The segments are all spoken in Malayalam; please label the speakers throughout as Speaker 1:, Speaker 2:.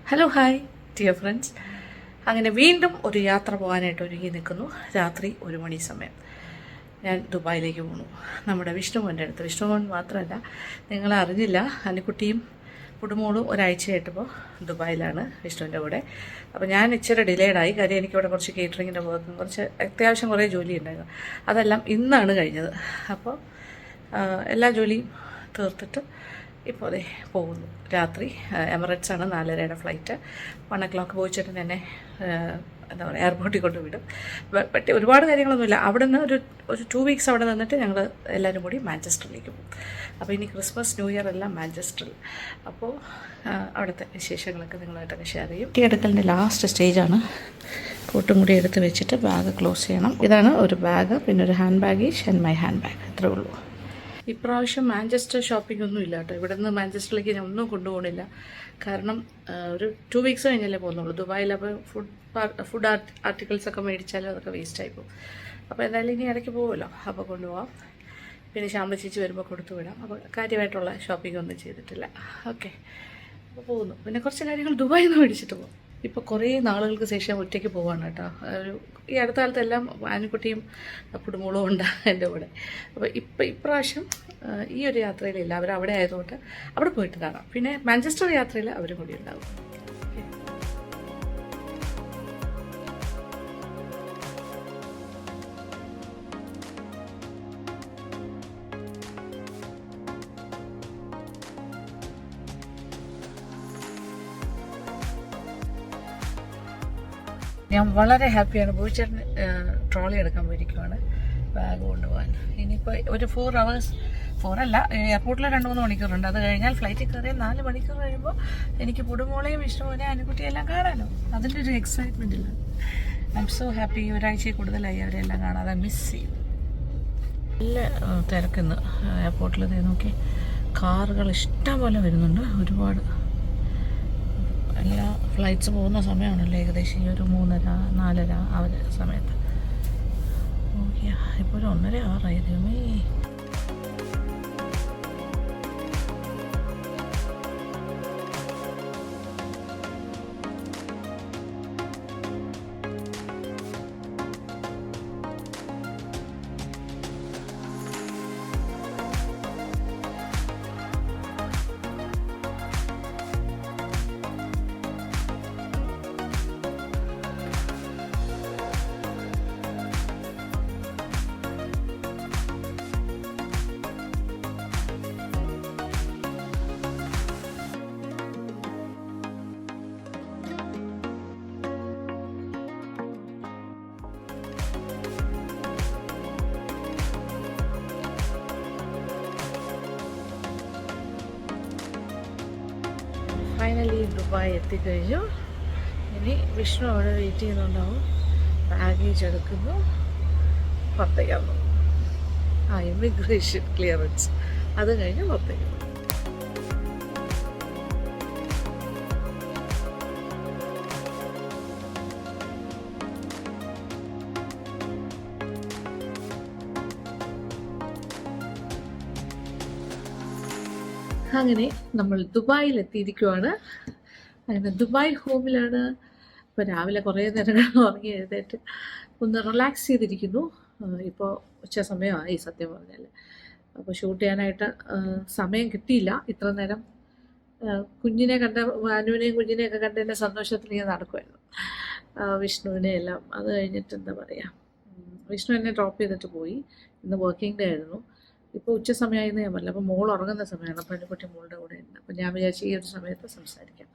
Speaker 1: Hello hi dear friends. അങ്ങനെ വീണ്ടും ഒരു യാത്ര പോകാനായിട്ട് ഒരുങ്ങി നിൽക്കുന്നു. രാത്രി 1 മണി സമയം ഞാൻ ദുബായിലേക്ക് പോകണു. നമ്മുടെ വിഷ്ണുമോൻ്റെ അടുത്ത്. വിഷ്ണുമോൻ മാത്രമല്ല, നിങ്ങളെ അറിഞ്ഞില്ല, അനിക്കുട്ടിയും കുടുംബവും ഒരാഴ്ചയായിട്ടിപ്പോൾ ദുബായിലാണ് വിഷ്ണുവിൻ്റെ കൂടെ. അപ്പോൾ ഞാൻ ഇച്ചിരി ഡിലേഡായി. കാര്യം എനിക്കിവിടെ കുറച്ച് കേറ്ററിങ്ങിൻ്റെ വർക്കും കുറച്ച് അത്യാവശ്യം കുറേ ജോലി ഉണ്ടായിരുന്നു. അതെല്ലാം ഇന്നാണ് കഴിഞ്ഞത്. അപ്പോൾ എല്ലാ ജോലിയും തീർത്തിട്ട് ഇപ്പോൾ അതെ പോകുന്നു. രാത്രി എമിറേറ്റ്സ് ആണ്, 4:30 ഫ്ലൈറ്റ്. 1 o'clock പോയിച്ചിട്ട് എന്നെ എന്താ പറയുക എയർപോർട്ടിൽ കൊണ്ട് വിടും. ബട്ട് ഒരുപാട് കാര്യങ്ങളൊന്നുമില്ല. അവിടെ നിന്ന് ഒരു 2 weeks അവിടെ നിന്നിട്ട് ഞങ്ങൾ എല്ലാവരും കൂടി മാഞ്ചസ്റ്ററിലേക്ക് പോകും. അപ്പോൾ ഇനി ക്രിസ്മസ് ന്യൂ ഇയർ എല്ലാം മാഞ്ചസ്റ്ററിൽ. അപ്പോൾ അവിടുത്തെ വിശേഷങ്ങളൊക്കെ നിങ്ങളായിട്ടൊക്കെ ഷെയർ ചെയ്യും. എടുക്കലിൻ്റെ ലാസ്റ്റ് സ്റ്റേജാണ്. കോട്ടും കൂടി എടുത്ത് വെച്ചിട്ട് ബാഗ് ക്ലോസ് ചെയ്യണം. ഇതാണ് ഒരു ബാഗ്, പിന്നെ ഒരു hand baggage and my hand bag. അത്രേ ഉള്ളൂ. ഇപ്രാവശ്യം മാഞ്ചസ്റ്റർ ഷോപ്പിംഗ് ഒന്നും ഇല്ല കേട്ടോ. ഇവിടെ നിന്ന് മാഞ്ചസ്റ്ററിലേക്ക് ഞാൻ ഒന്നും കൊണ്ടുപോകണില്ല. കാരണം ഒരു 2 weeks കഴിഞ്ഞല്ലേ പോകുന്നുള്ളൂ ദുബായിൽ. അപ്പോൾ ഫുഡ് ആർട്ടിക്കിൾസ് ഒക്കെ മേടിച്ചാലും അതൊക്കെ വേസ്റ്റായി പോകും. അപ്പോൾ എന്തായാലും ഇനി ഇടയ്ക്ക് പോകുമല്ലോ, അപ്പോൾ കൊണ്ടുപോകാം. പിന്നെ ശാമ്പ ചേച്ചി വരുമ്പോൾ കൊടുത്തു വിടാം. അപ്പോൾ കാര്യമായിട്ടുള്ള ഷോപ്പിംഗ് ഒന്നും ചെയ്തിട്ടില്ല. ഓക്കെ, അപ്പോൾ പോകുന്നു. പിന്നെ കുറച്ച് കാര്യങ്ങൾ ദുബായിൽ നിന്ന് മേടിച്ചിട്ട് പോകും. ഇപ്പോൾ കുറേ നാളുകൾക്ക് ശേഷം ഒറ്റയ്ക്ക് പോവാണ് കേട്ടോ. ഈ അടുത്ത കാലത്തെല്ലാം ആനിക്കുട്ടിയും കുടുംബവും ഉണ്ട് എൻ്റെ കൂടെ. അപ്പോൾ ഇപ്രാവശ്യം ഈ ഒരു യാത്രയിലില്ല. അവരവിടെ ആയതുകൊണ്ട് അവിടെ പോയിട്ട് കാണാം. പിന്നെ മാഞ്ചസ്റ്റർ യാത്രയിൽ അവരും കൂടി ഉണ്ടാകും. ഞാൻ വളരെ ഹാപ്പിയാണ്. ബോയിച്ചേട്ടന് ട്രോളി എടുക്കാൻ പോയിരിക്കുവാണ് ബാഗ് കൊണ്ടുപോകാൻ. ഇനിയിപ്പോൾ ഒരു 4 hours, 4 അല്ല, എയർപോർട്ടിൽ 2-3 മണിക്കൂറുണ്ട്. അത് കഴിഞ്ഞാൽ ഫ്ലൈറ്റിൽ കയറിയാൽ 4 മണിക്കൂർ കഴിയുമ്പോൾ എനിക്ക് കുടുംബങ്ങളെയും വിഷ്ണുവിനെയും അനുകുട്ടിയും എല്ലാം കാണാമല്ലോ. അതിൻ്റെ ഒരു എക്സൈറ്റ്മെൻ്റ് ഇല്ല. I M so happy. ഒരാഴ്ചയിൽ കൂടുതലായി അവരെല്ലാം കാണാതെ മിസ് ചെയ്യും. നല്ല തിരക്കുന്ന് എയർപോർട്ടിൽ. നോക്കി കാറുകൾ ഇഷ്ടം പോലെ വരുന്നുണ്ട്, ഒരുപാട്. എല്ലാ ഫ്ലൈറ്റ്സ് പോകുന്ന സമയമാണല്ലോ ഏകദേശം ഈ ഒരു 3:30-4:30 ആ ഒരു സമയത്ത്. ഓക്കെ, ഇപ്പോൾ ഒരു 1:30 ദൈവമേ. ഫൈനലി ദുബായ് എത്തിക്കഴിഞ്ഞു. ഇനി വിഷ്ണു അവിടെ വെയിറ്റ് ചെയ്യുന്നുണ്ടാവും. ബാഗേജ് എടുക്കുന്നു, പുറത്തേക്കാണ്. ഇമിഗ്രേഷൻ ക്ലിയറൻസ്, അത് കഴിഞ്ഞ് പുറത്തേക്ക്. അങ്ങനെ നമ്മൾ ദുബായിൽ എത്തിയിരിക്കുവാണ്. അങ്ങനെ ദുബായ് ഹോമിലാണ്. ഇപ്പോൾ രാവിലെ കുറേ നേരം ഉറങ്ങി എഴുന്നേറ്റ് ഒന്ന് റിലാക്സ് ചെയ്തിരിക്കുന്നു. ഇപ്പോൾ ഉച്ച സമയമായി സത്യം പറഞ്ഞാൽ. അപ്പോൾ ഷൂട്ട് ചെയ്യാനായിട്ട് സമയം കിട്ടിയില്ല ഇത്ര നേരം. കുഞ്ഞിനെ കണ്ട, അനുവിനെയും കുഞ്ഞിനെയൊക്കെ കണ്ടതിൻ്റെ സന്തോഷത്തിൽ ഞാൻ നടക്കുമായിരുന്നു, വിഷ്ണുവിനെ എല്ലാം. അത് കഴിഞ്ഞിട്ട് എന്താ പറയുക, വിഷ്ണു എന്നെ ഡ്രോപ്പ് ചെയ്തിട്ട് പോയി. ഇന്ന് വർക്കിംഗ് ഡേ ആയിരുന്നു. ഇപ്പോൾ ഉച്ച സമയമായിരുന്നു ഞാൻ പറഞ്ഞില്ല. അപ്പോൾ മോൾ ഉറങ്ങുന്ന സമയമാണ്. അപ്പോൾ പെൺകുട്ടി മോളുടെ കൂടെ ഉണ്ട്. അപ്പോൾ ഞാൻ വിചാരിച്ചു ഈ ഒരു സമയത്ത് സംസാരിക്കാം.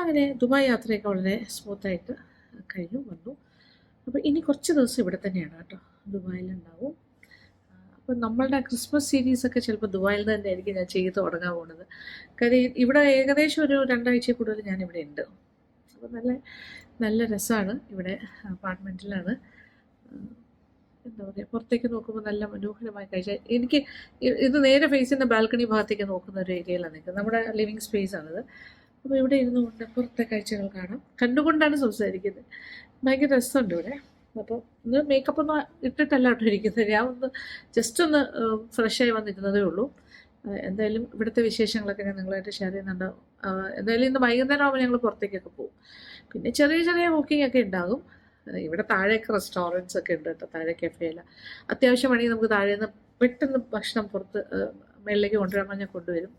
Speaker 1: അങ്ങനെ ദുബായ് യാത്രയൊക്കെ വളരെ സ്മൂത്തായിട്ട് കഴിഞ്ഞു വന്നു. അപ്പോൾ ഇനി കുറച്ച് ദിവസം ഇവിടെ തന്നെയാണ് കേട്ടോ, ദുബായിലുണ്ടാവും. അപ്പോൾ നമ്മളുടെ ക്രിസ്മസ് സീരീസൊക്കെ ചിലപ്പോൾ ദുബായിൽ തന്നെ ആയിരിക്കും ഞാൻ ചെയ്ത് തുടങ്ങാൻ പോകുന്നത്. കാര്യം ഇവിടെ ഏകദേശം ഒരു 2 ആഴ്ച കൂടുതൽ ഞാനിവിടെ ഉണ്ട്. അപ്പോൾ നല്ല രസമാണ് ഇവിടെ. അപ്പാർട്ട്മെൻറ്റിലാണ്. എന്താ പറയുക, പുറത്തേക്ക് നോക്കുമ്പോൾ നല്ല മനോഹരമായ കാഴ്ച. എനിക്ക് ഇത് നേരെ ഫേസിൻ്റെ ബാൽക്കണി ഭാഗത്തേക്ക് നോക്കുന്ന ഒരു ഏരിയയിലാണ് നിൽക്കുന്നത്. നമ്മുടെ ലിവിങ് സ്പേസാണിത്. അപ്പോൾ ഇവിടെ ഇരുന്നു കൊണ്ട് പുറത്തെ കാഴ്ചകൾ കാണാം. കണ്ടുകൊണ്ടാണ് സംസാരിക്കുന്നത്. ഭയങ്കര രസമുണ്ട് ഇവിടെ. അപ്പോൾ ഇത് മേക്കപ്പ് ഒന്നും ഇട്ടിട്ടല്ല കേട്ടോ ഇരിക്കുന്നത്. ഞാൻ ഒന്ന് ജസ്റ്റ് ഒന്ന് ഫ്രഷായി വന്നിരുന്നതേ ഉള്ളൂ. എന്തായാലും ഇവിടുത്തെ വിശേഷങ്ങളൊക്കെ ഞാൻ നിങ്ങളായിട്ട് ഷെയർ ചെയ്യുന്നുണ്ടാവും. എന്തായാലും ഇന്ന് വൈകുന്നേരം ആകുമ്പോൾ ഞങ്ങൾ പുറത്തേക്കൊക്കെ പോകും. പിന്നെ ചെറിയ ചെറിയ കുക്കിംഗ് ഒക്കെ ഉണ്ടാകും. ഇവിടെ താഴേക്ക് റെസ്റ്റോറൻറ്റ്സ് ഒക്കെ ഉണ്ട് കേട്ടോ, താഴെ കഫേയില. അത്യാവശ്യം വേണമെങ്കിൽ നമുക്ക് താഴെ നിന്ന് പെട്ടെന്ന് ഭക്ഷണം പുറത്ത് മേളിലേക്ക് കൊണ്ടുവരാൻ പറഞ്ഞാൽ കൊണ്ടുവരും.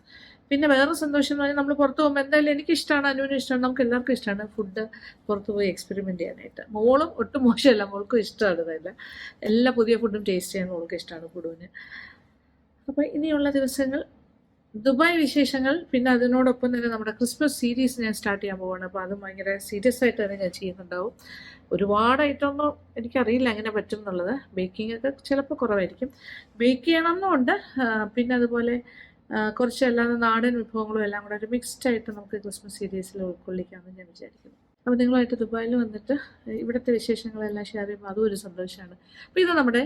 Speaker 1: പിന്നെ വേറെ സന്തോഷം എന്ന് പറഞ്ഞാൽ നമ്മൾ പുറത്ത് പോകുമ്പോൾ എന്തായാലും എനിക്കിഷ്ടമാണ്, അനുവിനും ഇഷ്ടമാണ്, നമുക്ക് എല്ലാവർക്കും ഇഷ്ടമാണ് ഫുഡ് പുറത്ത് പോയി എക്സ്പെരിമെൻറ്റ് ചെയ്യാനായിട്ട്. മോളും ഒട്ടും മോശമല്ല, മോൾക്കും ഇഷ്ടമാണ് ഇതെല്ലാം. എല്ലാ പുതിയ ഫുഡും ടേസ്റ്റ് ചെയ്യാൻ മോൾക്ക് ഇഷ്ടമാണ് ഫുഡിന്. അപ്പോൾ ഇനിയുള്ള ദിവസങ്ങൾ ദുബായ് വിശേഷങ്ങൾ, പിന്നെ അതിനോടൊപ്പം തന്നെ നമ്മുടെ ക്രിസ്മസ് സീരീസ് ഞാൻ സ്റ്റാർട്ട് ചെയ്യാൻ പോവുകയാണ്. അപ്പോൾ അതും ഭയങ്കര സീരിയസ് ആയിട്ട് തന്നെ ഞാൻ ചെയ്യുന്നുണ്ടാവും. ഒരുപാട് ഐറ്റമൊന്നും എനിക്കറിയില്ല എങ്ങനെ പറ്റും എന്നുള്ളത്. ബേക്കിംഗ് ഒക്കെ ചിലപ്പോൾ കുറവായിരിക്കും, ബേക്ക് ചെയ്യണമെന്നുണ്ട്. പിന്നെ അതുപോലെ കുറച്ച് അല്ലാതെ നാടൻ വിഭവങ്ങളും എല്ലാം കൂടെ ഒരു മിക്സ്ഡ് ആയിട്ട് നമുക്ക് ക്രിസ്മസ് സീരീസിൽ ഉൾക്കൊള്ളിക്കാമെന്ന് ഞാൻ വിചാരിക്കുന്നു. അപ്പോൾ നിങ്ങളുമായിട്ട് ദുബായിൽ വന്നിട്ട് ഇവിടുത്തെ വിശേഷങ്ങളെല്ലാം ഷെയർ ചെയ്യുമ്പോൾ അതും ഒരു സന്തോഷമാണ്. അപ്പോൾ ഇത് നമ്മുടെ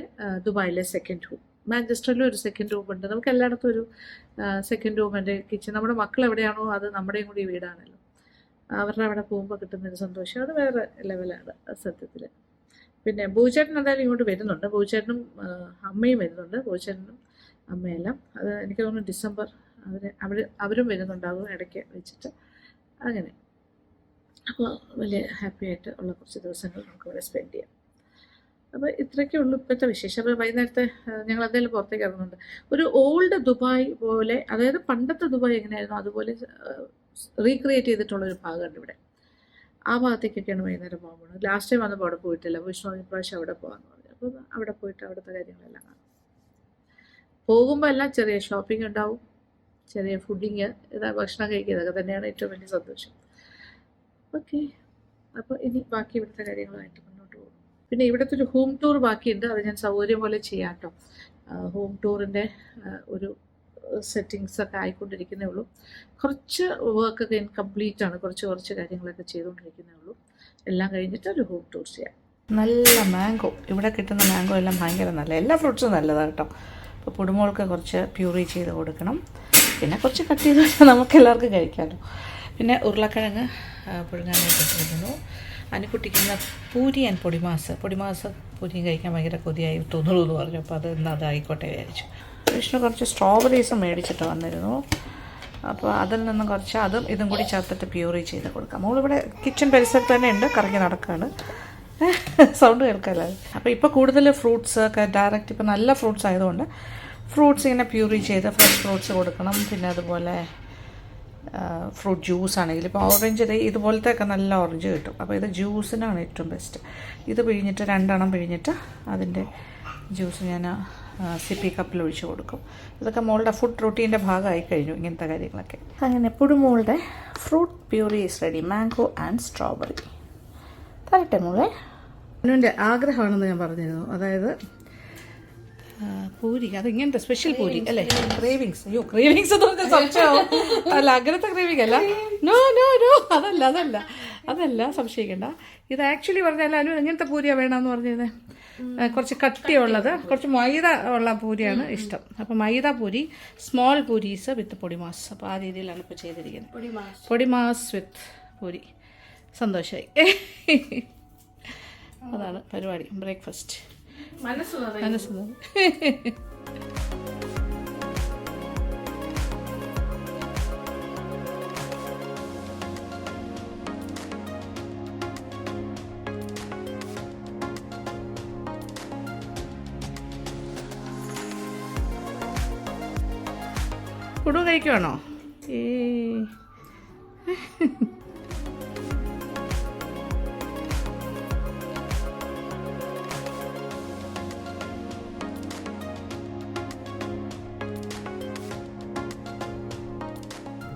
Speaker 1: ദുബായിലെ സെക്കൻഡ് ഹോം. മാഞ്ചസ്റ്ററിലും ഒരു സെക്കൻഡ് റൂം ഉണ്ട്. നമുക്ക് എല്ലായിടത്തും ഒരു സെക്കൻഡ് റൂം, എൻ്റെ കിച്ചൺ. നമ്മുടെ മക്കൾ എവിടെയാണോ അത് നമ്മുടെയും കൂടി വീടാണല്ലോ. അവരുടെ അവിടെ പോകുമ്പോൾ കിട്ടുന്നൊരു സന്തോഷം അത് വേറെ ലെവലാണ് സത്യത്തിൽ. പിന്നെ ബൂച്ചേട്ടൻ എന്തായാലും ഇങ്ങോട്ട് വരുന്നുണ്ട്. ബൂച്ചേട്ടനും അമ്മയും വരുന്നുണ്ട്, ബൂച്ചേട്ടനും അമ്മയെല്ലാം. അത് എനിക്ക് തോന്നുന്നു ഡിസംബർ അവരും വരുന്നുണ്ടാകും ഇടയ്ക്ക് വെച്ചിട്ട്. അങ്ങനെ അപ്പോൾ വലിയ ഹാപ്പി ആയിട്ട് ഉള്ള കുറച്ച് ദിവസങ്ങൾ നമുക്കിവിടെ സ്പെൻഡ് ചെയ്യാം. അപ്പോൾ ഇത്രയൊക്കെ ഉള്ളൂ ഇപ്പോഴത്തെ വിശേഷം. അപ്പോൾ വൈകുന്നേരത്തെ ഞങ്ങൾ എന്തായാലും പുറത്തേക്ക് ഇറങ്ങുന്നുണ്ട്. ഒരു ഓൾഡ് ദുബായ് പോലെ, അതായത് പണ്ടത്തെ ദുബായ് എങ്ങനെയായിരുന്നു അതുപോലെ റീക്രിയേറ്റ് ചെയ്തിട്ടുള്ളൊരു ഭാഗമുണ്ട് ഇവിടെ. ആ ഭാഗത്തേക്കൊക്കെയാണ് വൈകുന്നേരം പോകാൻ പോകുന്നത്. ലാസ്റ്റ് ടൈം വന്നപ്പോൾ അവിടെ പോയിട്ടില്ല. വിഷ്ണു ഇപ്രാവശ്യം അവിടെ പോകാമെന്ന് പറഞ്ഞു. അപ്പോൾ അവിടെ പോയിട്ട് അവിടുത്തെ കാര്യങ്ങളെല്ലാം കാണും. പോകുമ്പോൾ എല്ലാം ചെറിയ ഷോപ്പിംഗ് ഉണ്ടാവും, ചെറിയ ഫുഡിങ്, ഭക്ഷണം കഴിക്കുക, ഇതൊക്കെ തന്നെയാണ് ഏറ്റവും വലിയ സന്തോഷം. ഓക്കെ, അപ്പോൾ ഇനി ബാക്കി ഇവിടുത്തെ കാര്യങ്ങളുമായിട്ട് മുന്നോട്ട് പോകും. പിന്നെ ഇവിടുത്തെ ഒരു ഹോം ടൂർ ബാക്കിയുണ്ട്, അത് ഞാൻ സൗകര്യം പോലെ ചെയ്യാം കേട്ടോ. ഹോം ടൂറിൻ്റെ ഒരു സെറ്റിങ്സൊക്കെ ആയിക്കൊണ്ടിരിക്കുന്നേ ഉള്ളൂ. കുറച്ച് വർക്കൊക്കെ കംപ്ലീറ്റ് ആണ്, കുറച്ച് കാര്യങ്ങളൊക്കെ ചെയ്തുകൊണ്ടിരിക്കുന്നേ ഉള്ളൂ. എല്ലാം കഴിഞ്ഞിട്ട് ഒരു ഹോം ടൂർ ചെയ്യാം. നല്ല മാംഗോ, ഇവിടെ കിട്ടുന്ന മാംഗോ എല്ലാം ഭയങ്കര നല്ല, എല്ലാ ഫ്രൂട്ട്സും നല്ലതാണ് കേട്ടോ. അപ്പോൾ പുടുമോൾക്ക് കുറച്ച് പ്യൂറി ചെയ്ത് കൊടുക്കണം, പിന്നെ കുറച്ച് കട്ട് ചെയ്ത് വെച്ചാൽ നമുക്ക് എല്ലാവർക്കും കഴിക്കാമല്ലോ. പിന്നെ ഉരുളക്കിഴങ്ങ് പുഴുങ്ങാനായിട്ട് ഇട്ടിരുന്നു. അനുക്കുട്ടിക്കുന്ന പൂരി ആൻഡ് പൊടിമാസ് പൂരിയും കഴിക്കാൻ ഭയങ്കര കൊതിയായി തോന്നുള്ളൂ എന്ന് പറഞ്ഞു. അപ്പോൾ അത് എന്നാൽ അതായിക്കോട്ടെ വിചാരിച്ചു. വിഷ്ണു കുറച്ച് സ്ട്രോബെറീസ് മേടിച്ചിട്ട് വന്നിരുന്നു. അപ്പോൾ അതിൽ നിന്നും കുറച്ച് അതും ഇതും കൂടി ചേർത്തിട്ട് പ്യൂറി ചെയ്ത് കൊടുക്കാം. മോളിവിടെ കിച്ചൺ പരിസരത്ത് തന്നെ ഉണ്ട്, കറങ്ങി നടക്കുകയാണ്. സൗണ്ട് കേൾക്കാമല്ലോ. അപ്പോൾ ഇപ്പോൾ കൂടുതൽ ഫ്രൂട്ട്സ് ഒക്കെ ഡയറക്റ്റ്, ഇപ്പോൾ നല്ല ഫ്രൂട്ട്സ് ആയതുകൊണ്ട് ഫ്രൂട്ട്സ് ഇങ്ങനെ പ്യൂറി ചെയ്ത് ഫ്രഷ് ഫ്രൂട്ട്സ് കൊടുക്കണം. പിന്നെ അതുപോലെ ഫ്രൂട്ട് ജ്യൂസ് ആണെങ്കിൽ ഇപ്പോൾ ഓറഞ്ച് ഇതുപോലത്തെ ഒക്കെ നല്ല ഓറഞ്ച് കിട്ടും. അപ്പോൾ ഇത് ജ്യൂസിനാണ് ഏറ്റവും ബെസ്റ്റ്. ഇത് പിഴിഞ്ഞിട്ട് 2 എണ്ണം പിഴിഞ്ഞിട്ട് അതിൻ്റെ ജ്യൂസ് ഞാൻ സിപ്പി കപ്പിൽ ഒഴിച്ച് കൊടുക്കും. ഇതൊക്കെ മോളുടെ ഫുഡ് റൂട്ടീൻ്റെ ഭാഗമായി കഴിഞ്ഞു ഇങ്ങനത്തെ കാര്യങ്ങളൊക്കെ. അങ്ങനെ എപ്പോഴും മോളുടെ fruit puree is ready, mango and strawberry. തരട്ടെ മോളെ. അനുവിൻ്റെ ആഗ്രഹമാണെന്ന് ഞാൻ പറഞ്ഞിരുന്നു, അതായത് പൂരി, അത് ഇങ്ങനത്തെ സ്പെഷ്യൽ പൂരി അല്ലേ, ക്രേവിങ്സ്. അയ്യോ, ക്രേവിങ്സ് എന്നൊക്കെ സംശയമാവും. അല്ല, അങ്ങനത്തെ ക്രേവിങ് അല്ല, നോ അതല്ല സംശയിക്കണ്ട. ഇത് ആക്ച്വലി പറഞ്ഞാൽ അനു എങ്ങനത്തെ പൂരിയാണ് വേണമെന്ന് പറഞ്ഞിരുന്നത്, കുറച്ച് കട്ടിയുള്ളത്, കുറച്ച് മൈദ ഉള്ള പൂരിയാണ് ഇഷ്ടം. അപ്പോൾ മൈദ പൂരി, സ്മോൾ പൂരീസ് വിത്ത് പൊടിമാസ്. അപ്പോൾ ആ രീതിയിലാണ് ഇപ്പോൾ ചെയ്തിരിക്കുന്നത്. പൊടിമാസ് വിത്ത് പൂരി. സന്തോഷമായി. അതാണ് പരിപാടി. ബ്രേക്ക്ഫാസ്റ്റ് മനസ്സ്. കുടു കഴിക്കുവാണോ?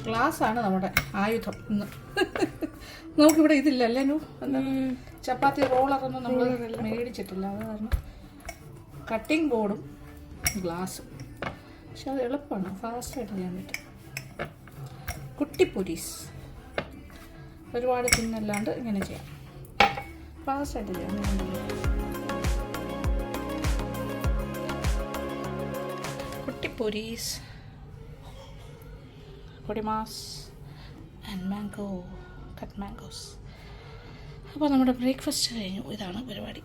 Speaker 1: ഗ്ലാസ്സാണ് നമ്മുടെ ആയുധം ഇന്ന്. നമുക്കിവിടെ ഇതില്ല അല്ലേ നു? ചപ്പാത്തി റോളറൊന്നും നമ്മൾ മേടിച്ചിട്ടില്ല, അത് കാരണം കട്ടിംഗ് ബോർഡും ഗ്ലാസ്സും. പക്ഷെ അത് എളുപ്പമാണ്, ഫാസ്റ്റായിട്ട് ചെയ്യാൻ പറ്റും. കുട്ടിപ്പുരീസ് ഒരുപാട് തിന്നല്ലാണ്ട് ഇങ്ങനെ ചെയ്യാം, ഫാസ്റ്റായിട്ട് ചെയ്യാം. കുട്ടിപ്പുരീസ്, പൊടിമാസ് ആൻഡ് മാംഗോ, കട്ട് മാംഗോസ്. അപ്പോൾ നമ്മുടെ ബ്രേക്ക്ഫാസ്റ്റ് കഴിഞ്ഞു. ഇതാണ് പരിപാടി,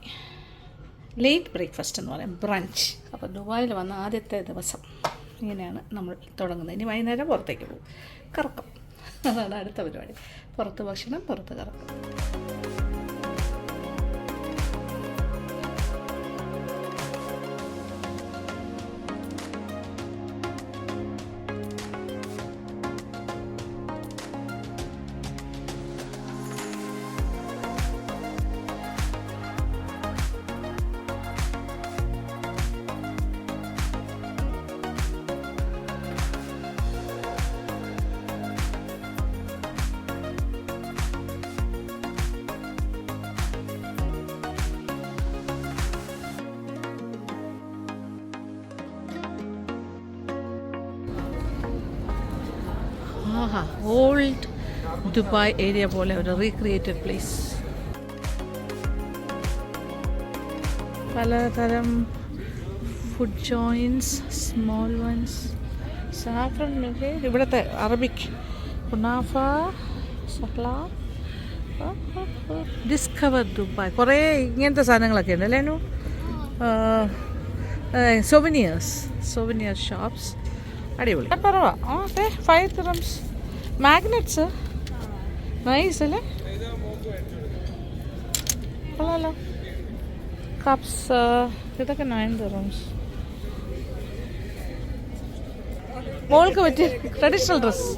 Speaker 1: ലേറ്റ് ബ്രേക്ക്ഫാസ്റ്റ് എന്ന് പറയാം, ബ്രഞ്ച്. അപ്പോൾ ദുബായിൽ വന്ന ആദ്യത്തെ ദിവസം ഇങ്ങനെയാണ് നമ്മൾ തുടങ്ങുന്നത്. ഇനി വൈകുന്നേരം പുറത്തേക്ക് പോകും, കറക്കം. അതാണ് അടുത്ത പരിപാടി. പുറത്ത് ഭക്ഷണം, പുറത്ത് കറക്കം. ഓൾഡ് ദുബായ് ഏരിയ പോലെ ഒരു റീക്രിയേറ്റഡ് പ്ലേസ്. പലതരം food joints, small ones, saffron milk, ഇവിടുത്തെ Arabic kunafa, Sahla, discover Dubai, കുറേ ഇങ്ങനത്തെ സാധനങ്ങളൊക്കെ ഉണ്ട് അല്ലേ. സൊവനിയർ ഷോപ്സ്, അടിപൊളി. കുറവാ. അതെ, 5 dirhams. മാഗ്നറ്റ്സ് നൈസ് അല്ലേ, കൊള്ളാലോ. കപ്സ് ഇതൊക്കെ 9 dirhams. മോൾക്ക് പറ്റിയ ട്രഡീഷണൽ ഡ്രസ്,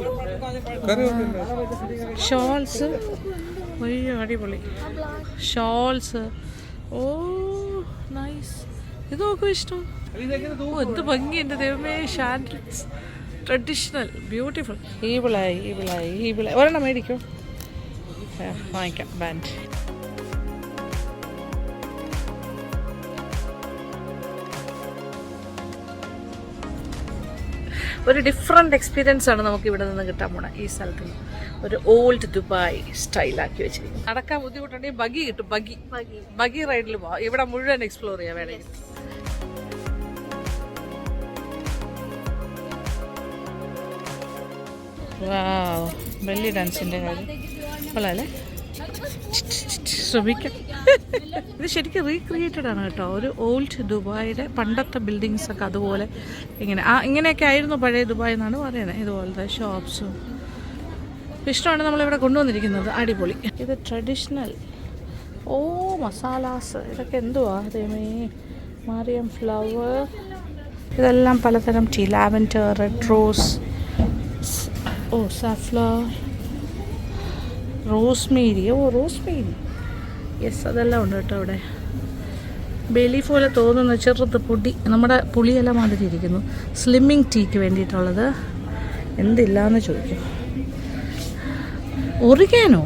Speaker 1: ഷോൾസ്. അയ്യോ അടിപൊളി ഷോൾസ്. ഓ നൈസ്. ഇത് നോക്കും ഇഷ്ടം. എന്ത് ഭംഗി എൻ്റെ ദൈവമേ. ഷാൻഡ്ലിക്സ്, ട്രഡീഷണൽ, ബ്യൂട്ടിഫുൾ. ഈവിളായി ഒരെണ്ണം മേടിക്കും, വാങ്ങിക്കാം. ബാൻഡ് ഒരു ഡിഫറെൻ്റ് എക്സ്പീരിയൻസ് ആണ് നമുക്ക് ഇവിടെ നിന്ന് കിട്ടാൻ പോണ. ഈ സ്ഥലത്ത് നിന്ന് ഒരു ഓൾഡ് ദുബായ് സ്റ്റൈലാക്കി വെച്ചിരിക്കും. നടക്കാൻ ബുദ്ധിമുട്ടുണ്ടെങ്കിൽ ബഗി കിട്ടും. ബഗി റൈഡിൽ പോവാം. ഇവിടെ മുഴുവൻ എക്സ്പ്ലോർ ചെയ്യാൻ വേണമെങ്കിൽ. ബെല്ലി ഡാൻസിൻ്റെ കാര്യം കൊള്ളാല്ലേ, ശ്രമിക്കാം. ഇത് ശരിക്കും റീക്രിയേറ്റഡ് ആണ് കേട്ടോ. ഒരു ഓൾഡ് ദുബായിയുടെ പണ്ടത്തെ ബിൽഡിങ്സ് ഒക്കെ അതുപോലെ ഇങ്ങനെയൊക്കെ ആയിരുന്നു പഴയ ദുബായ് എന്നാണ് പറയുന്നത്. ഇതുപോലത്തെ ഷോപ്സും ഇഷ്ടമാണ് നമ്മളിവിടെ കൊണ്ടുവന്നിരിക്കുന്നത്. അടിപൊളി. ഇത് ട്രഡീഷണൽ. ഓ മസാലാസ്, ഇതൊക്കെ എന്തുവാ അതേമേ. മാരിയം ഫ്ലവർ, ഇതെല്ലാം പലതരം tea. Lavender, red rose, safflower, rosemary. Rosemary, yes, അതെല്ലാം ഉണ്ട് കേട്ടോ ഇവിടെ. ബേലീഫ് പോലെ തോന്നുന്ന ചെറുത് പൊടി, നമ്മുടെ പുളിയെല്ലാം മാതിരി ഇരിക്കുന്നു. സ്ലിമ്മിങ് ടീക്ക് വേണ്ടിയിട്ടുള്ളത്. എന്തില്ലാന്ന് ചോദിക്കും. ഒറിഗാനോ,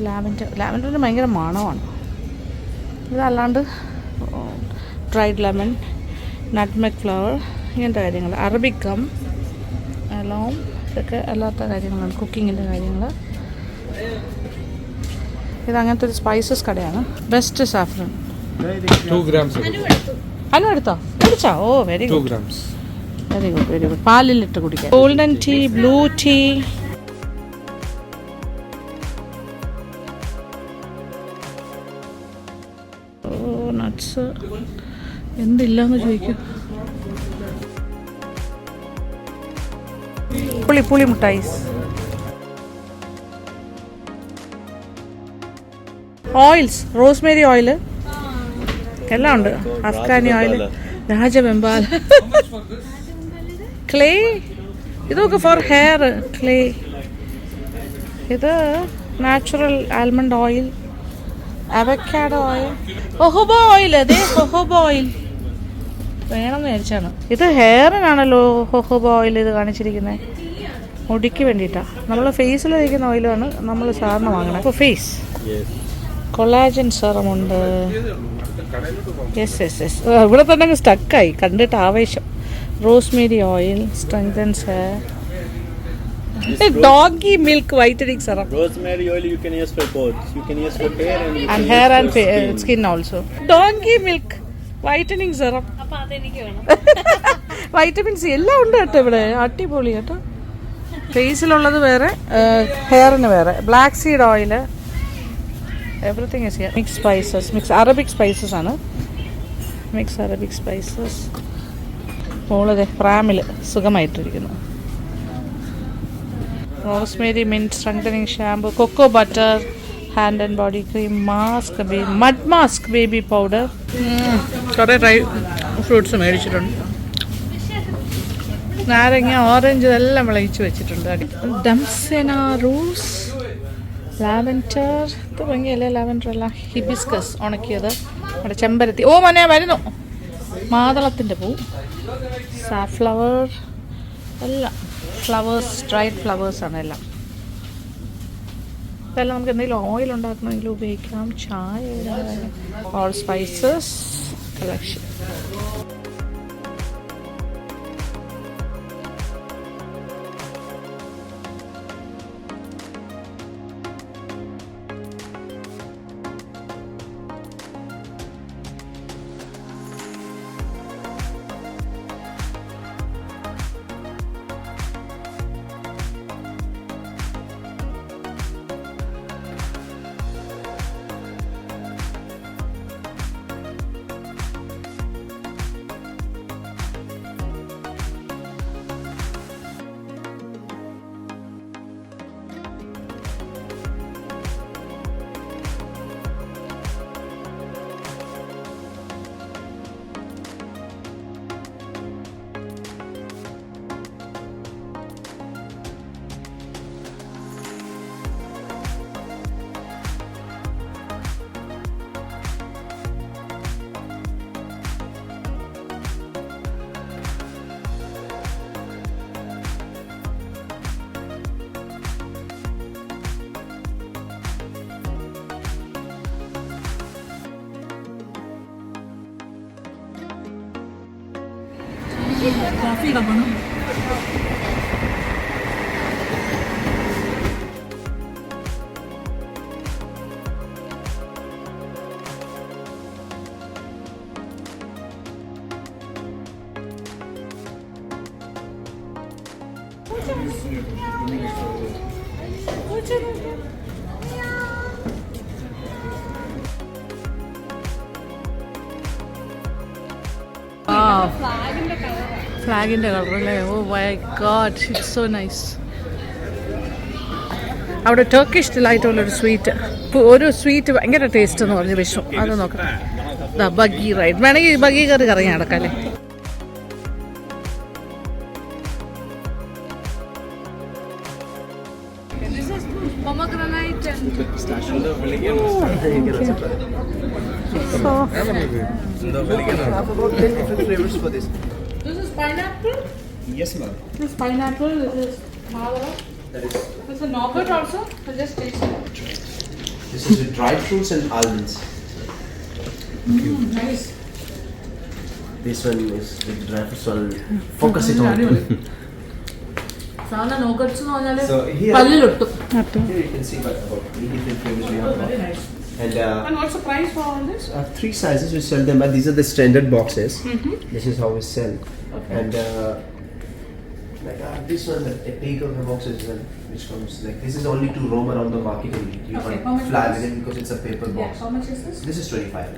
Speaker 1: ലാവൻഡറിന് ഭയങ്കര മണമാണ്. ഇതല്ലാണ്ട് ഡ്രൈഡ് ലെമൺ, നട്ട്മെഗ് ഫ്ലവർ, ഇങ്ങനത്തെ കാര്യങ്ങൾ. അറബിക് ഗം എല്ലാം, ഇതൊക്കെ അല്ലാത്ത കാര്യങ്ങളാണ്, കുക്കിങ്ങിൻ്റെ കാര്യങ്ങൾ. ഇത് അങ്ങനത്തെ ഒരു സ്പൈസസ് കടയാണ്. Best saffron.
Speaker 2: 2 grams.
Speaker 1: അനു എടുത്തോ? കുടിച്ചോ? Oh very good,
Speaker 2: 2 grams.
Speaker 1: Very good. പാലിലിട്ട് കുടിക്കാം. Golden tea, blue tea. Oh nuts, എന്തില്ലാന്ന് ചോദിക്കും. പുളി മിഠായിസ്. ഓയിൽസ്, റോസ്മേരി ഓയിൽ എല്ലാം ഉണ്ട്. അഫ്ഗാനി ഓയിൽ, രാജവെമ്പാൽ, ക്ലേ. ഇതൊക്കെ ഫോർ ഹെയർ ക്ലേ. ഇത് natural almond oil, avocado oil, jojoba oil. അതെ, ഹൊഹോബ ഓയിൽ വേണമെന്ന് വിചാരിച്ചാണ്. ഇത് ഹെയറിനാണല്ലോ ഹൊഹോബ ഓയിൽ ഇത് കാണിച്ചിരിക്കുന്നത്. മുടിക്ക് വേണ്ടിയിട്ടാണ്. നമ്മൾ ഫേസിൽ വയ്ക്കുന്ന ഓയിലാണ് നമ്മൾ സാധാരണ വാങ്ങണം. ഇപ്പോൾ ഫേസ് കൊളാജൻ സെറമുണ്ട്. യെസ്. ഇവിടെ തന്നെ അങ്ങ് സ്റ്റക്കായി കണ്ടിട്ട് ആവേശം. Rosemary oil strengthens hair. Doggy milk whitening serum.
Speaker 3: Rosemary oil you can use for both. You can use for
Speaker 1: hair and skin also. Doggy milk whitening serum.
Speaker 4: അപ്പോൾ അതെനിക്ക് വേണം.
Speaker 1: വൈറ്റമിൻ സി എല്ലാം ഉണ്ട് കേട്ടോ ഇവിടെ. അടിപൊളി കേട്ടോ. ഫേസിലുള്ളത് വേറെ, ഹെയറിന് വേറെ. Black seed oil, everything is here. Mix spices, mix Arabic spices ആണ്. Mix Arabic spices. മോളതെ പ്രാമിൽ സുഖമായിട്ടിരിക്കുന്നു. Rosemary mint strengthening shampoo, cocoa butter, hand and body cream, mask, mud mask, baby powder. കുറേ ഡ്രൈ ഫ്രൂട്ട്സ് മേടിച്ചിട്ടുണ്ട്. നാരങ്ങ, ഓറഞ്ച് ഇതെല്ലാം വിളയിച്ച് വെച്ചിട്ടുണ്ട്. ഡംസെന റോസ്, ലാവൻഡർ, ഇത് ഭംഗിയല്ലേ ലാവൻഡർ അല്ല, ഹിബിസ്കസ് ഉണക്കിയത്, നമ്മുടെ ചെമ്പരത്തി, ഓ മനെ വരുന്നു, മാതളത്തിൻ്റെ പൂ, സാഫ്ലവർ, എല്ലാം ഫ്ലവേഴ്സ്, ഡ്രൈഡ് ഫ്ലവേഴ്സാണ് എല്ലാം. ഇതെല്ലാം നമുക്ക് എന്തെങ്കിലും ഓയിൽ ഉണ്ടാക്കണമെങ്കിൽ ഉപയോഗിക്കാം. ചായ, ഓൾ സ്പൈസസ് കളക്ഷൻ. കോഫി ഇടണം. ഫ്ലാഗിൻ്റെ കളർ അല്ലേ? Oh my god, it's so nice. അവിടെ ടർക്കിഷ് ഡിലൈറ്റുള്ളൊരു സ്വീറ്റ്, ഒരു സ്വീറ്റ് ഭയങ്കര ടേസ്റ്റ് എന്ന് പറഞ്ഞു വിഷ്ണു. അത് നോക്കട്ടെ. ബഗ്ഗി റൈഡ് വേണമെങ്കിൽ ബഗ്ഗി കറി കറങ്ങി നടക്കാം അല്ലേ?
Speaker 4: This is pineapple?
Speaker 3: Yes, ma'am.
Speaker 4: This is pineapple, this is marula. This is a nougat also? I just taste it.
Speaker 5: This is with dried fruits and almonds.
Speaker 4: Nice.
Speaker 5: This one is with the dry fruits. I'll focus it on.
Speaker 4: സാധാരണ നോഗട്സ് എന്ന് പറഞ്ഞാല്
Speaker 5: So here,
Speaker 4: പല്ലിലൊട്ടും.
Speaker 5: here you can see about 3 different flavors we have.
Speaker 4: Very nice.
Speaker 5: And
Speaker 4: And what's the price for all this?
Speaker 5: 3 sizes we sell them, but these are the standard boxes. This is how we sell.
Speaker 4: Okay.
Speaker 5: And like this one, a big of the boxes one, which comes like this is only to roam around the market only. You
Speaker 4: Okay, how much
Speaker 5: can't fly
Speaker 4: is
Speaker 5: with it because it's a paper
Speaker 4: Yeah,
Speaker 5: box.
Speaker 4: how much is this?
Speaker 5: This is 25.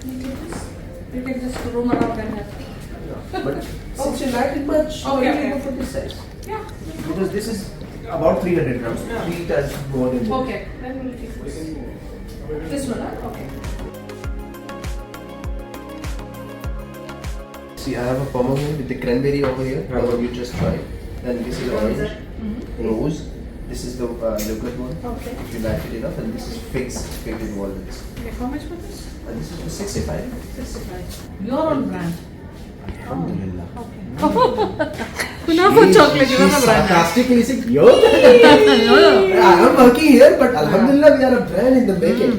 Speaker 4: You take this. You can just roam around and have.
Speaker 5: But since you like it much,
Speaker 4: Okay,
Speaker 5: you
Speaker 4: okay.
Speaker 5: can go for this size.
Speaker 4: Yeah.
Speaker 5: Because this is about 300 grams, 3 times more than this.
Speaker 4: Okay. Then we'll take this. This one, huh? Okay.
Speaker 5: See, I have a pomegranate with the cranberry over here. How about you just try? Then this is orange, rose. This is the yogurt one.
Speaker 4: Okay.
Speaker 5: If you like it enough, and this is figs with walnuts.
Speaker 4: Okay, how much for this?
Speaker 5: And this is for 65.
Speaker 4: 65. Your own brand.
Speaker 5: Alhamdulillah.
Speaker 4: Okay. Kunafa chocolate, your own brand.
Speaker 5: Sarcastically saying, yo, I am working here, but Alhamdulillah, we are a brand in the making.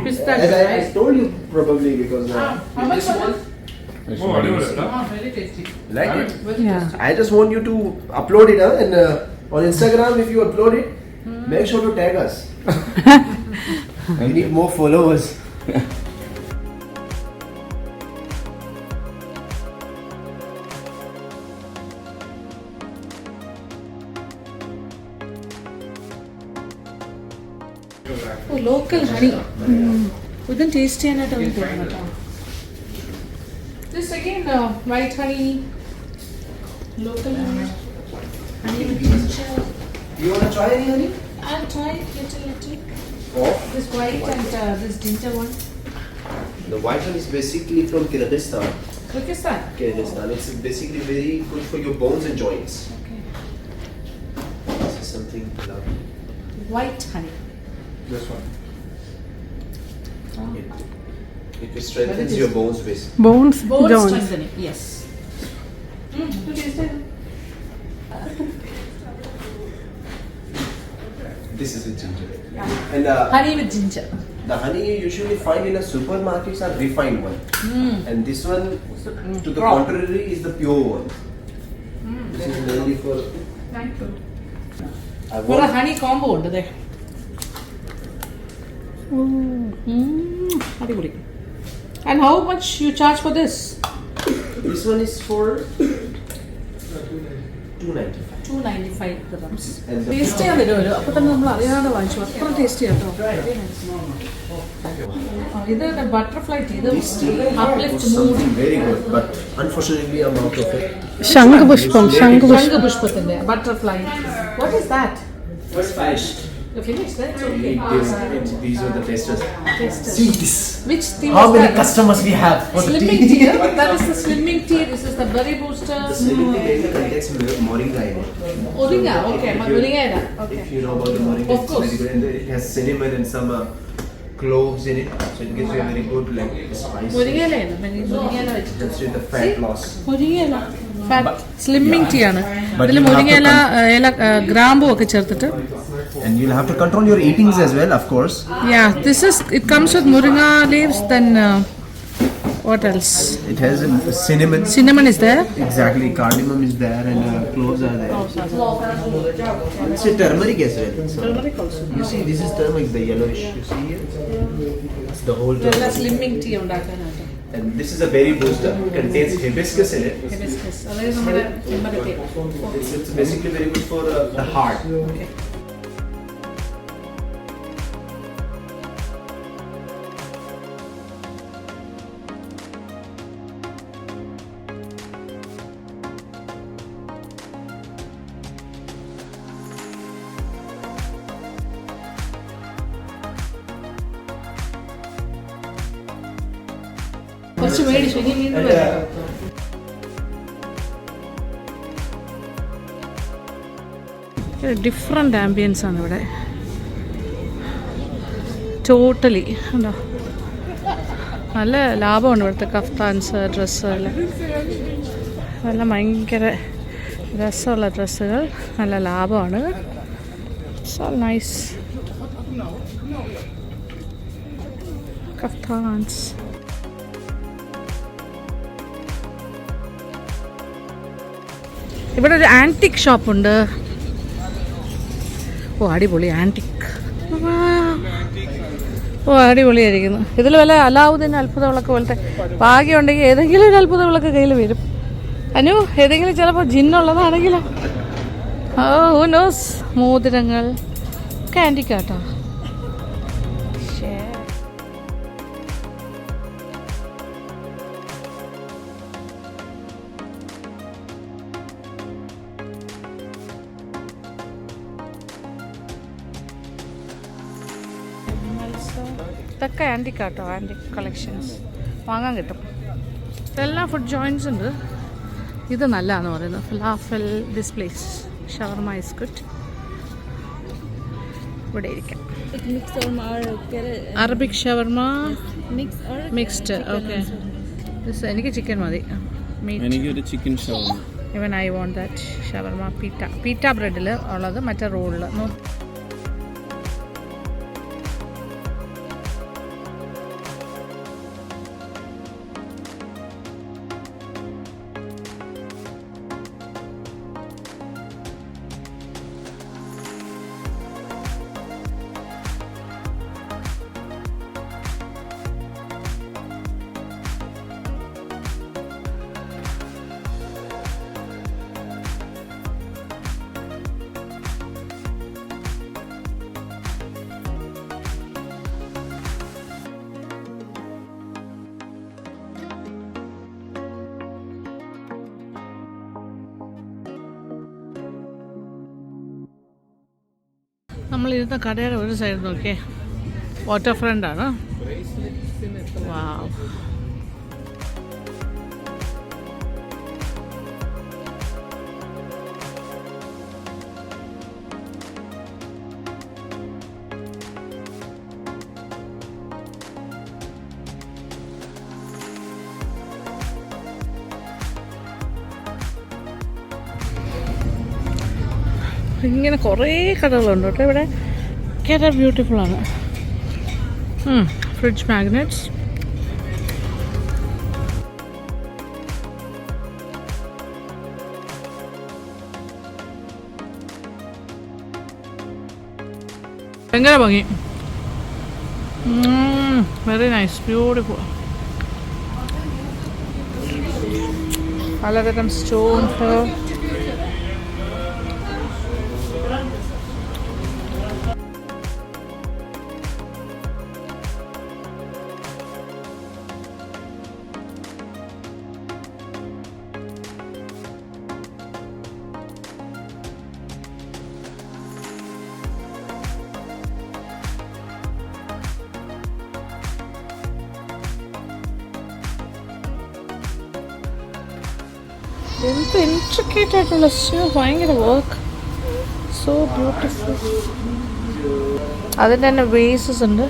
Speaker 4: Pistachio,
Speaker 5: As I
Speaker 4: right?
Speaker 5: told you probably because
Speaker 4: How much
Speaker 5: this
Speaker 4: for
Speaker 5: one,
Speaker 4: this? Very tasty.
Speaker 5: like it.
Speaker 4: Very
Speaker 1: Yeah.
Speaker 4: tasty.
Speaker 5: I just want you to upload it, and on Instagram, if you upload it, make sure to tag us. We need more followers.
Speaker 4: Oh, local honey. ഇതും ടേസ്റ്റ് ചെയ്യാനായിട്ട് അവന് തോന്നുന്നു കേട്ടോ. This again white honey, Local honey. Honey with ginger.
Speaker 5: You want to try any honey?
Speaker 4: I'll try little.
Speaker 5: Oh.
Speaker 4: This white and this ginger one.
Speaker 5: The white one is basically from Kyrgyzstan.
Speaker 4: Kyrgyzstan.
Speaker 5: It's basically very good for your bones and joints.
Speaker 4: Okay.
Speaker 5: This is something lovely.
Speaker 4: White honey.
Speaker 2: This one.
Speaker 5: It strengthens your bones basically.
Speaker 6: Bones,
Speaker 4: Bone
Speaker 6: joints.
Speaker 4: strengthening. Yes.
Speaker 5: This is with ginger. And
Speaker 4: Honey with ginger.
Speaker 5: the honey you usually find in a supermarkets are refined one. And this one, to the contrary, is the pure one. This is mainly for.
Speaker 4: Thank you.
Speaker 5: I
Speaker 4: For a
Speaker 5: want.
Speaker 4: honey combo ഉണ്ട് there. അടിപൊളി. And how much you charge for this?
Speaker 5: This one is for 295.
Speaker 4: 295 dirhams.
Speaker 5: And the
Speaker 4: taste ചെയ്യാൻ തരുമല്ലോ അപ്പോൾ തന്നെ നമ്മൾ അറിയാതെ വാങ്ങിച്ചു അത്ര ടേസ്റ്റ് കേട്ടോ ഇത് ബട്ടർഫ്ലൈ ഇത്
Speaker 5: This tea
Speaker 4: uplift
Speaker 5: is
Speaker 4: mood.
Speaker 5: something very good, but unfortunately I'm out of it.
Speaker 6: ശംഖുപുഷ്പം ശംഖുപുഷ്പം
Speaker 4: ശംഖുപുഷ്പത്തിന്റെ butterfly what is that
Speaker 5: It's finished.
Speaker 4: You finished that's okay.
Speaker 5: These are the tasters.
Speaker 4: Tasters.
Speaker 5: See this.
Speaker 4: Which tea
Speaker 5: How
Speaker 4: was
Speaker 5: many
Speaker 4: that?
Speaker 5: customers we have for the
Speaker 4: Slimming
Speaker 5: tea?
Speaker 4: tea. That is the slimming tea. This is the berry booster.
Speaker 5: The slimming tea mainly contains moringa in it.
Speaker 4: Moringa, okay.
Speaker 5: If you-
Speaker 4: Moringa is that. Okay.
Speaker 5: If you know about the moringa,
Speaker 4: Of
Speaker 5: it's
Speaker 4: course.
Speaker 5: very good. And it has cinnamon and some cloves in it, so it gives you a very good like spice.
Speaker 4: മുരിങ്ങയിലയാണ് മുരിങ്ങയില വെച്ചിട്ട്
Speaker 5: Helps with the fat loss.
Speaker 4: മുരിങ്ങയില ഫാറ്റ് സ്ലിമ്മിങ് ടീ ആണ്
Speaker 5: But
Speaker 4: ഇതിൽ
Speaker 5: you have to
Speaker 4: മുരിങ്ങയില ഇല ഗ്രാമ്പും ഒക്കെ ചേർത്തിട്ട്
Speaker 5: And you'll have to control your eatings as well, of course.
Speaker 4: it comes with moringa leaves, then what else?
Speaker 5: It has cinnamon.
Speaker 4: Cinnamon is there.
Speaker 5: Exactly, cardamom is there and cloves are there. It's a turmeric as well.
Speaker 4: Turmeric also.
Speaker 5: You see, this is turmeric, the yellowish. You see here? It's the whole
Speaker 4: ഇതെല്ലാം
Speaker 5: turmeric.
Speaker 4: സ്ലിമ്മിങ് ടീ ഉണ്ടാക്കാനായിട്ട്
Speaker 5: And this is a berry booster. It contains hibiscus in it.
Speaker 4: Hibiscus അതായത് നമ്മുടെ ചെമ്പരത്തി.
Speaker 5: It's basically very good for the heart.
Speaker 4: Okay. കുറച്ച് മേടിച്ചു ഇനി വീണ്ടും
Speaker 5: And,
Speaker 4: വരാം. ഡിഫറെൻ്റ് ആംബിയൻസ് ആണ് ഇവിടെ ടോട്ടലി ഉണ്ടോ നല്ല ലാഭമാണ് ഇവിടുത്തെ കഫ്താൻസ് ഡ്രസ്സ് എല്ലാം ഭയങ്കര രസമുള്ള ഡ്രസ്സുകൾ നല്ല ലാഭമാണ് സോ നൈസ് കഫ്താൻസ് ഇവിടെ ഒരു ആൻറ്റിക് ഷോപ്പുണ്ട് ഓ അടിപൊളി ആൻറ്റിക് ഓ അടിപൊളിയായിരിക്കുന്നു ഇതിൽ വല്ല അലാവുദ്ദീൻ അത്ഭുത വിളക്ക് പോലത്തെ ഭാഗ്യമുണ്ടെങ്കിൽ ഏതെങ്കിലും ഒരു അത്ഭുത വിളക്ക് കയ്യിൽ വരും അനു ഏതെങ്കിലും ചിലപ്പോൾ ജിന്നുള്ളതാണെങ്കിലോ ഓ നോസ് മോതിരങ്ങൾ ഒക്കെ ആൻറ്റിക്കാട്ടോ ഇതൊക്കെ ആൻറ്റിക്കാട്ടോ ആൻറ്റിക് കളക്ഷൻസ് വാങ്ങാൻ കിട്ടും ഇതെല്ലാം ഫുഡ് ജോയിൻസ് ഉണ്ട് ഇത് നല്ലതാണെന്ന് പറയുന്നത് falafel this place shawarma is good ഇവിടെ ഇരിക്കാം അറബിക് ഷവർമ മിക്സ്ഡ് ഓക്കെ എനിക്ക് ചിക്കൻ മതി
Speaker 3: എനിക്കൊരു ചിക്കൻ ഷവർമ
Speaker 4: ഇവൻ I want that shawarma pita ബ്രെഡിൽ ഉള്ളത് മറ്റേ റോളിൽ നമ്മളിരുന്ന കടയുടെ ഒരു സൈഡ് നോക്കിയേ, വാട്ടർ ഫ്രണ്ടാണ്. വാവ്. ഇങ്ങനെ കുറേ കടകളുണ്ട് കേട്ടോ ഇവിടെ. ഭയങ്കര ബ്യൂട്ടിഫുള്ളാണ്. Fridge magnets. ഭയങ്കര ഭംഗി. Very nice, beautiful. പലതരം സ്റ്റോൺസ്. എന്ത് ഇൻട്രിക്കേറ്റ് ആയിട്ടുള്ള ഭയങ്കര വർക്ക്. So beautiful. അതിൻ്റെ തന്നെ വേസസ് ഉണ്ട്.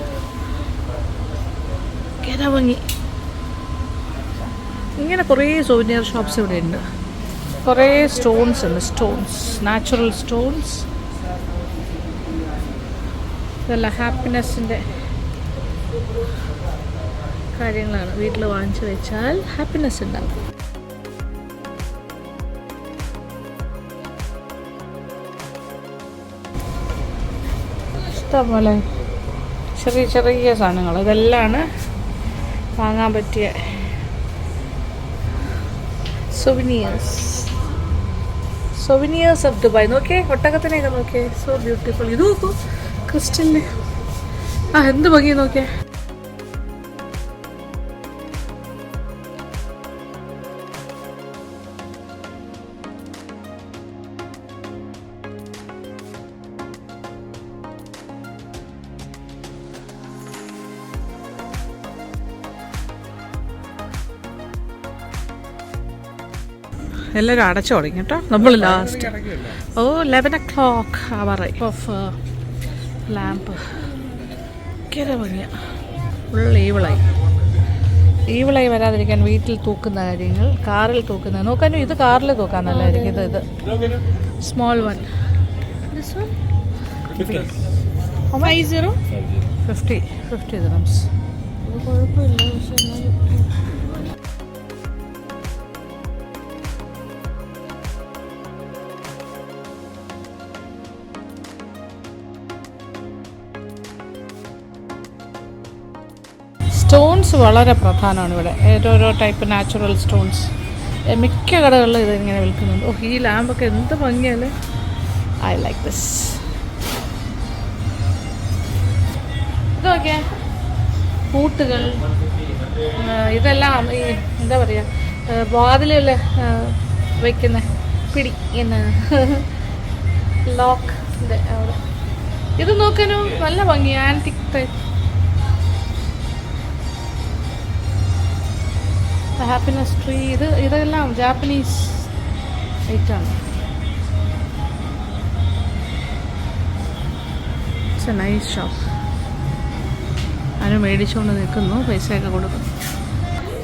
Speaker 4: ഭയങ്കര ഭംഗി. ഇങ്ങനെ കുറേ സോവിനിയർ ഷോപ്സ് ഇവിടെ ഉണ്ട്. കുറേ സ്റ്റോൺസ് ഉണ്ട്. Stones, natural stones. ഇതെല്ലാം ഹാപ്പിനെസ്സിൻ്റെ കാര്യങ്ങളാണ്. വീട്ടിൽ വാങ്ങിച്ചു വെച്ചാൽ ഹാപ്പിനെസ് ഉണ്ടാകും. ഇഷ്ടംപോലെ ചെറിയ ചെറിയ സാധനങ്ങൾ. ഇതെല്ലാമാണ് വാങ്ങാൻ പറ്റിയ സൊവിനിയേഴ്സ് ഓഫ് ദുബായ്. നോക്കിയേ, ഒട്ടകത്തിനെയൊക്കെ നോക്കിയേ. So beautiful. ഇത് നോക്കൂ, ക്രിസ്റ്റലിന്. എന്ത് ഭംഗി നോക്കിയേ. എല്ലാവരും അടച്ചു തുടങ്ങി കേട്ടോ. നമ്മൾ ലാസ്റ്റ് 11 o'clock ആവാറായി. ഓഫ് ലാമ്പ് ഭയങ്കര ഭംഗിയാണ്. ഫുൾ ഈവിളായി വരാതിരിക്കാൻ വീട്ടിൽ തൂക്കുന്ന കാര്യങ്ങൾ, കാറിൽ തൂക്കുന്നത്. നോക്കാനും ഇത് കാറിൽ തൂക്കാൻ നല്ലതായിരിക്കും. ഇത് സ്മോൾ വൺ. 50 dirhams. ഇത് കുഴപ്പമില്ല, പക്ഷെ എന്നാലും സ്റ്റോൺസ് വളരെ പ്രധാനമാണ് ഇവിടെ. ഓരോരോ ടൈപ്പ് നാച്ചുറൽ സ്റ്റോൺസ് മിക്ക കടകളിലും ഇതിങ്ങനെ വിൽക്കുന്നുണ്ട്. ഈ ലാമ്പൊക്കെ എന്ത് ഭംഗിയല്ലേ. I like this. ഇത് നോക്കിയാൽ പൂട്ടുകൾ, ഇതെല്ലാം ഈ എന്താ പറയുക, വാതിലിൽ വയ്ക്കുന്ന പിടി എന്ന് ലോക്ക്. ഇത് നോക്കാനും നല്ല ഭംഗി. Antique type. Happiness tree. ഇതെല്ലാം ജാപ്പനീസ് ഐറ്റാണ്. It's a nice shop. അതിന് മേടിച്ചുകൊണ്ട് നിൽക്കുന്നു, പൈസയൊക്കെ കൊടുക്കുന്നു.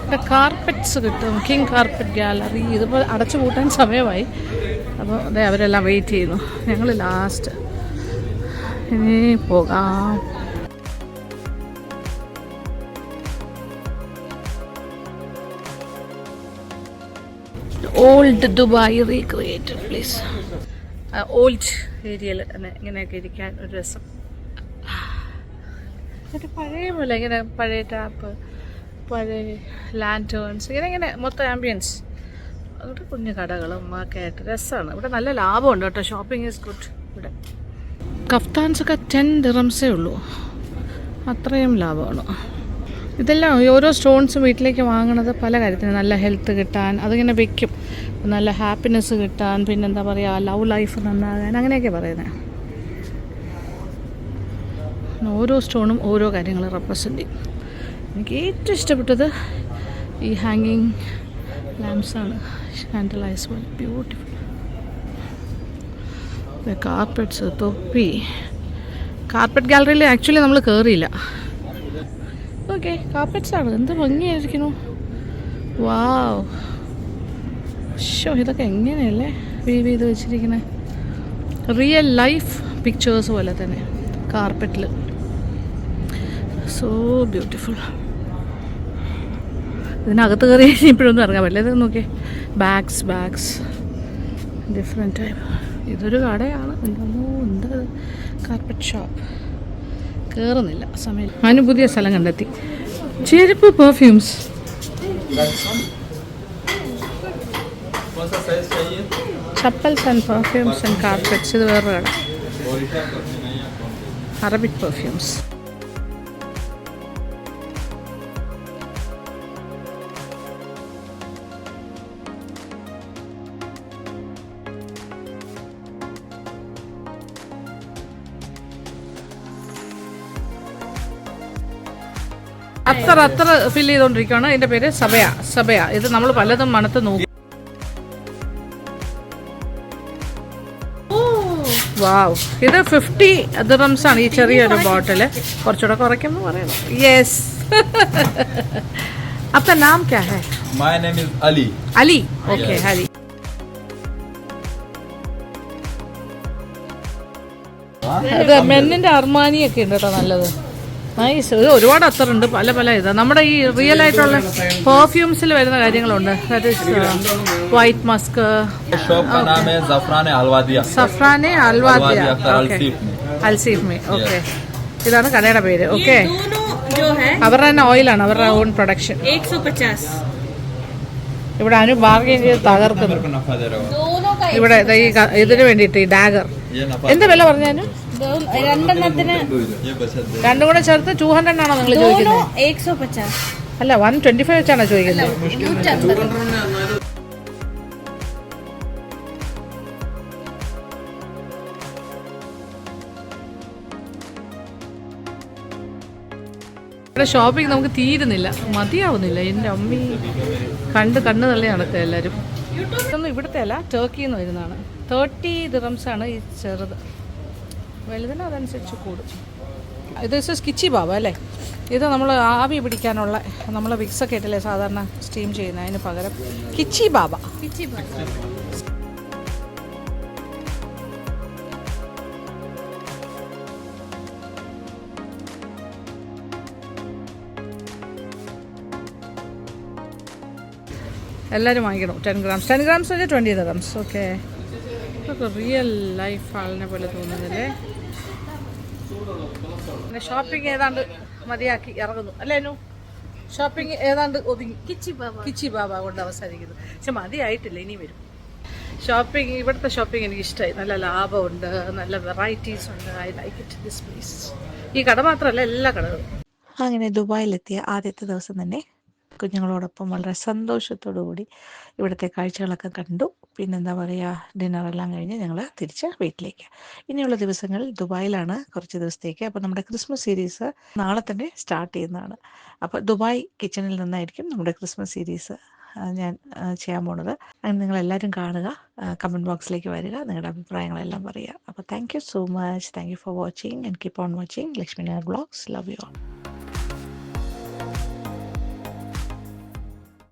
Speaker 4: ഇവിടെ കാർപ്പറ്റ്സ് കിട്ടും. King carpet gallery. ഇതിപ്പോൾ അടച്ചു പൂട്ടാൻ സമയമായി. അപ്പോൾ അതെ, അവരെല്ലാം വെയിറ്റ് ചെയ്യുന്നു. ഞങ്ങൾ ലാസ്റ്റ്. ഇനി പോകാം. Old Dubai recreated place. Old ഏരിയയിൽ ഇങ്ങനെയൊക്കെ ഇരിക്കാൻ ഒരു രസം. ഒരു പഴയ പോലെ ഇങ്ങനെ പഴയ ടാപ്പ്, പഴയ ലാൻറ്റേൺസ്, ഇങ്ങനെ മൊത്തം ആംബിയൻസ്. അവിടെ കുഞ്ഞു കടകളും ഒക്കെ ആയിട്ട് രസമാണ്. ഇവിടെ നല്ല ലാഭമുണ്ട് കേട്ടോ. ഷോപ്പിംഗ് ഈസ് ഗുഡ് ഇവിടെ. കഫ്താൻസൊക്കെ 10 dirhams ഉള്ളൂ. അത്രയും ലാഭമാണ്. ഇതെല്ലാം ഓരോ സ്റ്റോൺസും വീട്ടിലേക്ക് വാങ്ങണത് പല കാര്യത്തിന്. നല്ല ഹെൽത്ത് കിട്ടാൻ, അതിങ്ങനെ വെക്കും. നല്ല ഹാപ്പിനെസ് കിട്ടാൻ, പിന്നെന്താ പറയുക, ലവ് ലൈഫ് നന്നാകാൻ, അങ്ങനെയൊക്കെ പറയുന്നത്. ഓരോ സ്റ്റോണും ഓരോ കാര്യങ്ങൾ റെപ്രസെൻ്റ് ചെയ്യും. എനിക്ക് ഏറ്റവും ഇഷ്ടപ്പെട്ടത് ഈ ഹാങ്ങിങ് ലാംപ്സാണ്. ഷാൻഡലൈസ് പോലെ ബ്യൂട്ടിഫുൾ. കാർപ്പറ്റ്സ്, തൊപ്പി. കാർപ്പറ്റ് ഗാലറിയിൽ ആക്ച്വലി നമ്മൾ കയറിയില്ല. ഓക്കെ, കാർപ്പറ്റ്സാണ്. എന്ത് ഭംഗിയായിരിക്കുന്നു. വാവ്, ഇതൊക്കെ എങ്ങനെയല്ലേ വീവ് ചെയ്ത് വെച്ചിരിക്കുന്നത്. റിയൽ ലൈഫ് പിക്ചേഴ്സ് പോലെ തന്നെ കാർപ്പറ്റിൽ. So beautiful. ഇതിനകത്ത് കയറി ഇപ്പോഴൊന്നും ഇറങ്ങാൻ പറ്റില്ല. ഇത് നോക്കിയേ, ബാഗ്സ് ഡിഫറെൻറ്റ് ടൈപ്പ്. ഇതൊരു കടയാണ്. എന്താ കാർപ്പറ്റ് ഷോപ്പ്. കയറുന്നില്ല സമയം. അതിന് പുതിയ സ്ഥലം കണ്ടെത്തി. ചെരുപ്പ്, perfumes. Chappals and perfumes and carpets. ഇത് വേറൊരു കട. Arabic perfumes. അത്ര ഫിൽ ചെയ്തുകൊണ്ടിരിക്കുകയാണ്. ഇതിൻ്റെ പേര് സബയ. ഇത് നമ്മൾ പലതും മണത്ത് നോക്കും. വാവ്, ഇത് 50 ദിർഹംസ് ആണ് ഈ ചെറിയൊരു ബോട്ടില്. കുറച്ചുകൂടെ കുറയ്ക്കും പറയുന്നു. യെസ്. आपका नाम क्या है?
Speaker 3: My name is Ali.
Speaker 4: Ali. Okay, yes. Ali. അത് മെന്നിന്റെ അർമാനിയൊക്കെ ഉണ്ട് കേട്ടോ, നല്ലത്. നൈസ്. ഇത് ഒരുപാട് അത്തറുണ്ട്, പല ഇതാ. നമ്മുടെ ഈ റിയൽ ആയിട്ടുള്ള പെർഫ്യൂംസിൽ വരുന്ന കാര്യങ്ങളുണ്ട്. That is white musk. സഫ്രാനെ അൽവാദിയ. അൽസീഫ് മേ. ഓക്കെ, ഇതാണ് കടയുടെ പേര്. ഓക്കെ, അവരുടെ തന്നെ ഓയിലാണ്, അവരുടെ ഓൺ പ്രൊഡക്ഷൻ.
Speaker 6: 150.
Speaker 4: ഇവിടെ അനു ബാർഗെയിൻ ചെയ്ത് തകർക്കുന്നു. ഇവിടെ ഈ ഇതിന് വേണ്ടിയിട്ട് ഈ ഡാഗർ എന്താ വില പറഞ്ഞു?
Speaker 6: രണ്ടെണ്ണത്തിന്
Speaker 4: രണ്ടും കൂടെ ചേർത്ത് 200 ആണോ നിങ്ങൾ ചോദിക്കുന്നത്?
Speaker 6: 150.
Speaker 4: അല്ല, 125 വെച്ചാണോ ചോദിക്കുന്നത്?
Speaker 6: 150.
Speaker 4: ഇവിടെ ഷോപ്പിംഗ് നമുക്ക് തീരുന്നില്ല, മതിയാവുന്നില്ല. എൻ്റെ അമ്മി കണ്ണ് തള്ളി നടക്കുക എല്ലാവരും. ഇതൊന്നും ഇവിടുത്തെ അല്ല, ടർക്കിയിൽ നിന്ന് വരുന്നതാണ്. 30 ദിർഹംസ് ആണ് ഈ ചെറുത്. വലുതിന് അതനുസരിച്ച് കൂടും. ഇത് കിച്ചി ബാബ അല്ലേ? ഇത് നമ്മൾ ആവി പിടിക്കാനുള്ള, നമ്മൾ വിക്സൊക്കെ ഇട്ടില്ലേ സാധാരണ സ്റ്റീം ചെയ്യുന്ന, അതിന് പകരം കിച്ചി ബാബ. എല്ലാവരും വാങ്ങിക്കണം. 10 grams 20 dirhams. ഓക്കെ, ഇതൊക്കെ റിയൽ ലൈഫ് ആളിനെ പോലെ തോന്നുന്നില്ലേ? പിന്നെ ഷോപ്പിംഗ് ഏതാണ്ട് മതിയാക്കി ഇറങ്ങുന്നു അല്ലേ അനു? ഷോപ്പിംഗ് ഏതാണ്ട് ഒതുങ്ങി. കിച്ചി ബാബ കൊണ്ട് അവസാനിക്കുന്നു. പക്ഷെ മതിയായിട്ടില്ല, ഇനി വരും. ഷോപ്പിംഗ്, ഇവിടുത്തെ ഷോപ്പിംഗ് എനിക്ക് ഇഷ്ടമായി. നല്ല ലാഭമുണ്ട്, നല്ല വെറൈറ്റീസ് ഉണ്ട്. I like it this place. ഈ കട മാത്രമല്ല, എല്ലാ കടകളും.
Speaker 1: അങ്ങനെ ദുബായിലെത്തിയ ആദ്യത്തെ ദിവസം തന്നെ കുഞ്ഞുങ്ങളോടൊപ്പം വളരെ സന്തോഷത്തോടു കൂടി ഇവിടുത്തെ കാഴ്ചകളൊക്കെ കണ്ടു. പിന്നെന്താ പറയുക, ഡിന്നറെല്ലാം കഴിഞ്ഞ് ഞങ്ങൾ തിരിച്ച് വീട്ടിലേക്ക്. ഇനിയുള്ള ദിവസങ്ങൾ ദുബായിലാണ് കുറച്ച് ദിവസത്തേക്ക്. അപ്പോൾ നമ്മുടെ ക്രിസ്മസ് സീരീസ് നാളെ തന്നെ സ്റ്റാർട്ട് ചെയ്യുന്നതാണ്. അപ്പോൾ ദുബായ് കിച്ചണിൽ നിന്നായിരിക്കും നമ്മുടെ ക്രിസ്മസ് സീരീസ് ഞാൻ ചെയ്യാൻ പോണത്. അങ്ങനെ നിങ്ങളെല്ലാവരും കാണുക, കമൻറ്റ് ബോക്സിലേക്ക് വരിക, നിങ്ങളുടെ അഭിപ്രായങ്ങളെല്ലാം പറയുക. അപ്പോൾ thank you so much. Thank you for watching and keep on watching Lakshmi Nair vlogs. Love you all.